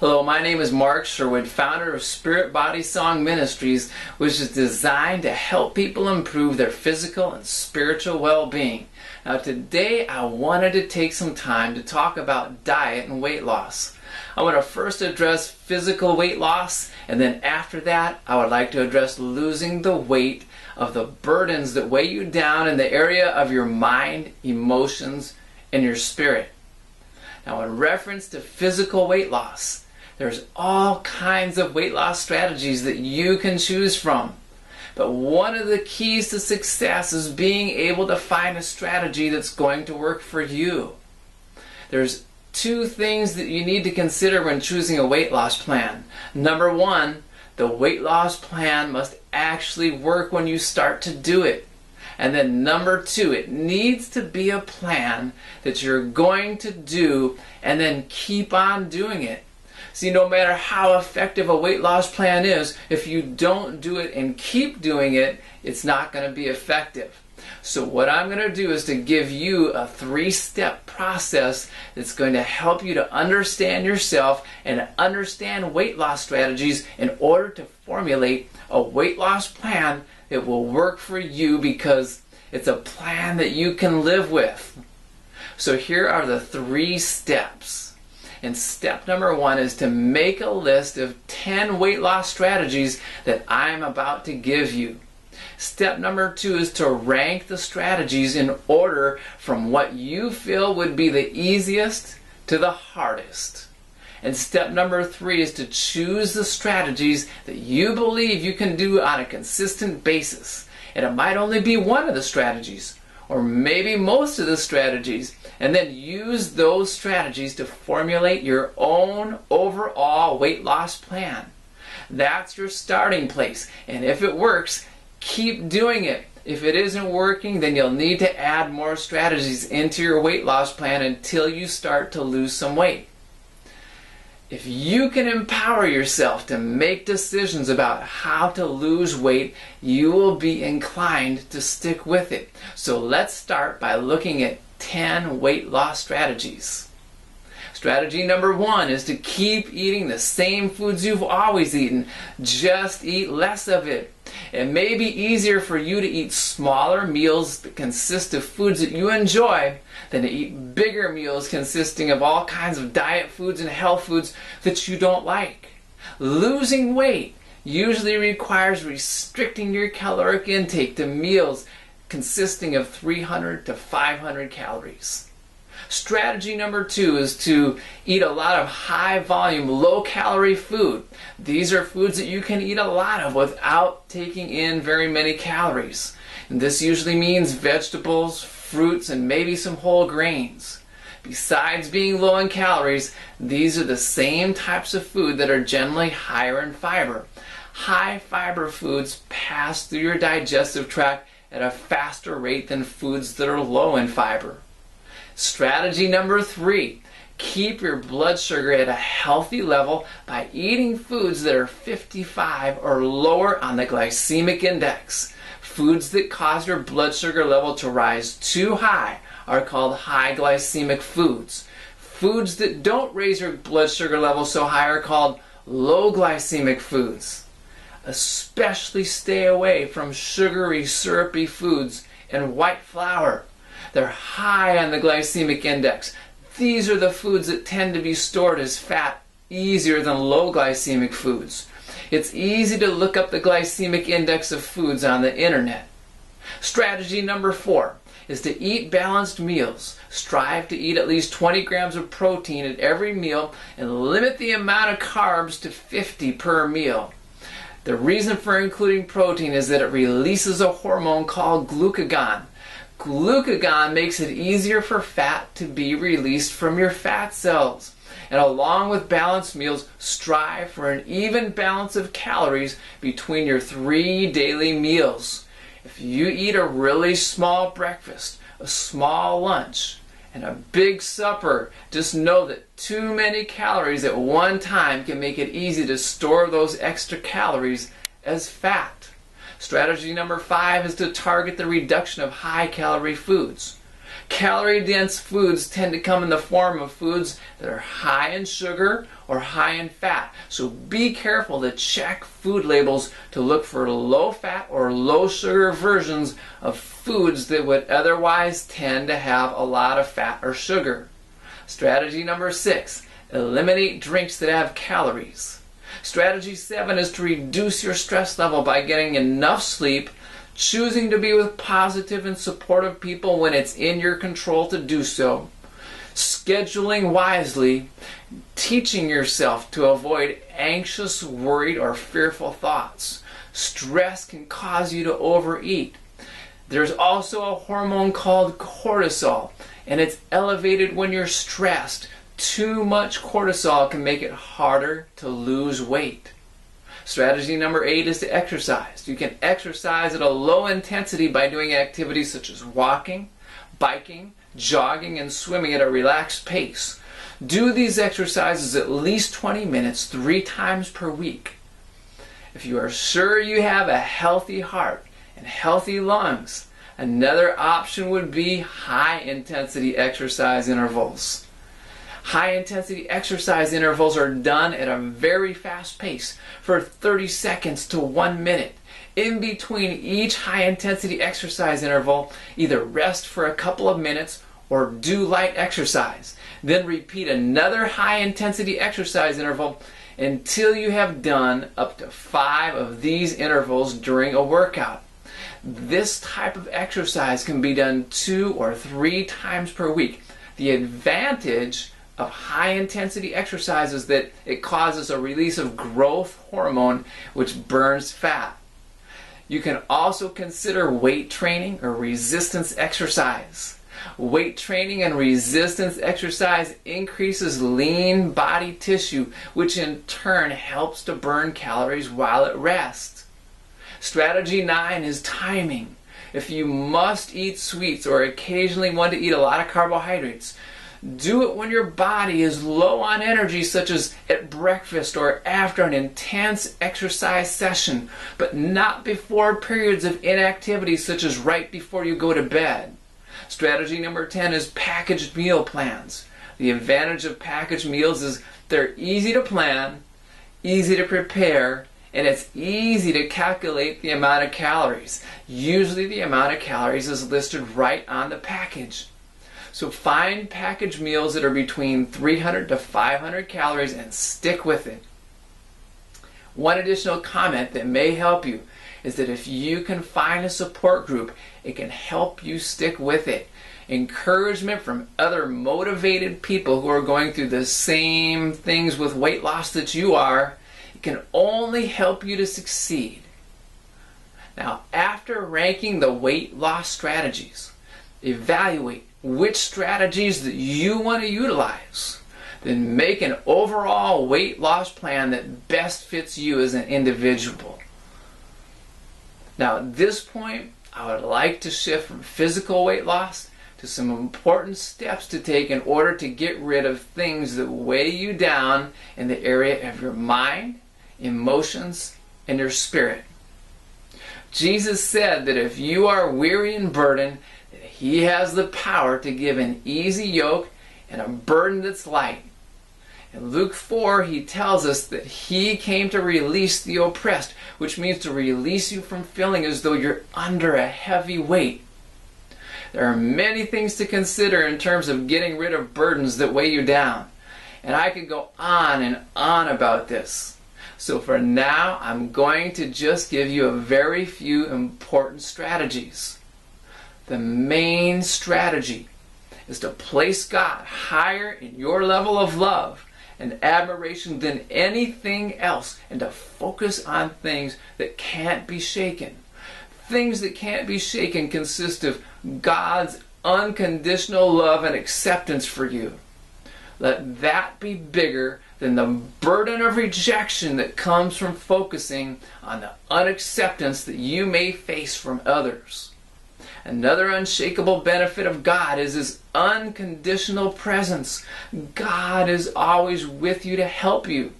Hello, my name is Mark Sherwood, founder of Spirit Body Song Ministries, which is designed to help people improve their physical and spiritual well-being. Now today I wanted to take some time to talk about diet and weight loss. I want to first address physical weight loss, and then after that I would like to address losing the weight of the burdens that weigh you down in the area of your mind, emotions, and your spirit. Now in reference to physical weight loss, there's all kinds of weight loss strategies that you can choose from. But one of the keys to success is being able to find a strategy that's going to work for you. There's two things that you need to consider when choosing a weight loss plan. Number one, the weight loss plan must actually work when you start to do it. And then number two, it needs to be a plan that you're going to do and then keep on doing it. See, no matter how effective a weight loss plan is, if you don't do it and keep doing it, it's not going to be effective. So what I'm going to do is to give you a 3-step process that's going to help you to understand yourself and understand weight loss strategies in order to formulate a weight loss plan that will work for you, because it's a plan that you can live with. So here are the 3 steps. And step number 1 is to make a list of 10 weight loss strategies that I'm about to give you. Step number 2 is to rank the strategies in order from what you feel would be the easiest to the hardest. And step number 3 is to choose the strategies that you believe you can do on a consistent basis. And it might only be one of the strategies, or maybe most of the strategies, and then use those strategies to formulate your own overall weight loss plan. That's your starting place, and if it works, keep doing it. If it isn't working, then you'll need to add more strategies into your weight loss plan until you start to lose some weight. If you can empower yourself to make decisions about how to lose weight, you will be inclined to stick with it. So let's start by looking at 10 weight loss strategies. Strategy number 1 is to keep eating the same foods you've always eaten. Just eat less of it. It may be easier for you to eat smaller meals that consist of foods that you enjoy than to eat bigger meals consisting of all kinds of diet foods and health foods that you don't like. Losing weight usually requires restricting your caloric intake to meals consisting of 300 to 500 calories. Strategy number 2 is to eat a lot of high volume, low calorie food. These are foods that you can eat a lot of without taking in very many calories. And this usually means vegetables, fruits, and maybe some whole grains. Besides being low in calories, these are the same types of food that are generally higher in fiber. High fiber foods pass through your digestive tract at a faster rate than foods that are low in fiber. Strategy number 3, keep your blood sugar at a healthy level by eating foods that are 55 or lower on the glycemic index. Foods that cause your blood sugar level to rise too high are called high glycemic foods. Foods that don't raise your blood sugar level so high are called low glycemic foods. Especially stay away from sugary, syrupy foods and white flour. They're high on the glycemic index. These are the foods that tend to be stored as fat easier than low glycemic foods. It's easy to look up the glycemic index of foods on the internet. Strategy number 4 is to eat balanced meals. Strive to eat at least 20 grams of protein at every meal and limit the amount of carbs to 50 per meal. The reason for including protein is that it releases a hormone called glucagon. Glucagon makes it easier for fat to be released from your fat cells. And along with balanced meals, strive for an even balance of calories between your 3 daily meals. If you eat a really small breakfast, a small lunch, and a big supper, just know that too many calories at one time can make it easy to store those extra calories as fat. Strategy number 5 is to target the reduction of high-calorie foods. Calorie-dense foods tend to come in the form of foods that are high in sugar or high in fat. So be careful to check food labels to look for low-fat or low-sugar versions of foods that would otherwise tend to have a lot of fat or sugar. Strategy number 6, eliminate drinks that have calories. Strategy 7 is to reduce your stress level by getting enough sleep, choosing to be with positive and supportive people when it's in your control to do so, scheduling wisely, teaching yourself to avoid anxious, worried, or fearful thoughts. Stress can cause you to overeat. There's also a hormone called cortisol, and it's elevated when you're stressed. Too much cortisol can make it harder to lose weight. Strategy number 8 is to exercise. You can exercise at a low intensity by doing activities such as walking, biking, jogging, and swimming at a relaxed pace. Do these exercises at least 20 minutes 3 times per week. If you are sure you have a healthy heart and healthy lungs, another option would be high-intensity exercise intervals. High-intensity exercise intervals are done at a very fast pace for 30 seconds to 1 minute. In between each high-intensity exercise interval, either rest for a couple of minutes or do light exercise. Then repeat another high-intensity exercise interval until you have done up to 5 of these intervals during a workout. This type of exercise can be done 2 or 3 times per week. The advantage of high-intensity exercise is that it causes a release of growth hormone which burns fat. You can also consider weight training or resistance exercise. Weight training and resistance exercise increases lean body tissue, which in turn helps to burn calories while at rest. Strategy 9 is timing. If you must eat sweets or occasionally want to eat a lot of carbohydrates, do it when your body is low on energy, such as at breakfast or after an intense exercise session, but not before periods of inactivity, such as right before you go to bed. Strategy number 10 is packaged meal plans. The advantage of packaged meals is they're easy to plan, easy to prepare, and it's easy to calculate the amount of calories. Usually the amount of calories is listed right on the package. So find packaged meals that are between 300 to 500 calories and stick with it. One additional comment that may help you is that if you can find a support group, it can help you stick with it. Encouragement from other motivated people who are going through the same things with weight loss that you are, it can only help you to succeed. Now, after ranking the weight loss strategies, evaluate which strategies that you want to utilize. Then make an overall weight loss plan that best fits you as an individual. Now at this point, I would like to shift from physical weight loss to some important steps to take in order to get rid of things that weigh you down in the area of your mind, emotions, and your spirit. Jesus said that if you are weary and burdened, He has the power to give an easy yoke and a burden that's light. In Luke 4, He tells us that He came to release the oppressed, which means to release you from feeling as though you're under a heavy weight. There are many things to consider in terms of getting rid of burdens that weigh you down. And I could go on and on about this. So for now, I'm going to just give you a very few important strategies. The main strategy is to place God higher in your level of love and admiration than anything else, and to focus on things that can't be shaken. Things that can't be shaken consist of God's unconditional love and acceptance for you. Let that be bigger than the burden of rejection that comes from focusing on the unacceptance that you may face from others. Another unshakable benefit of God is His unconditional presence. God is always with you to help you.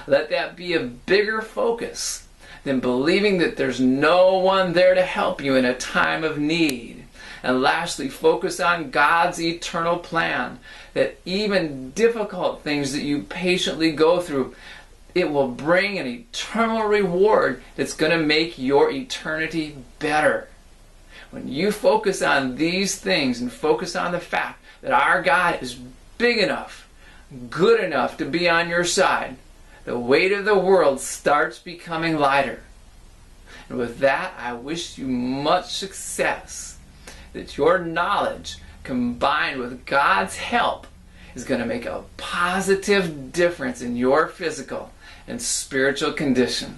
Let that be a bigger focus than believing that there's no one there to help you in a time of need. And lastly, focus on God's eternal plan, that even difficult things that you patiently go through, it will bring an eternal reward that's going to make your eternity better. When you focus on these things and focus on the fact that our God is big enough, good enough to be on your side, the weight of the world starts becoming lighter. And with that, I wish you much success, that your knowledge combined with God's help is going to make a positive difference in your physical and spiritual condition.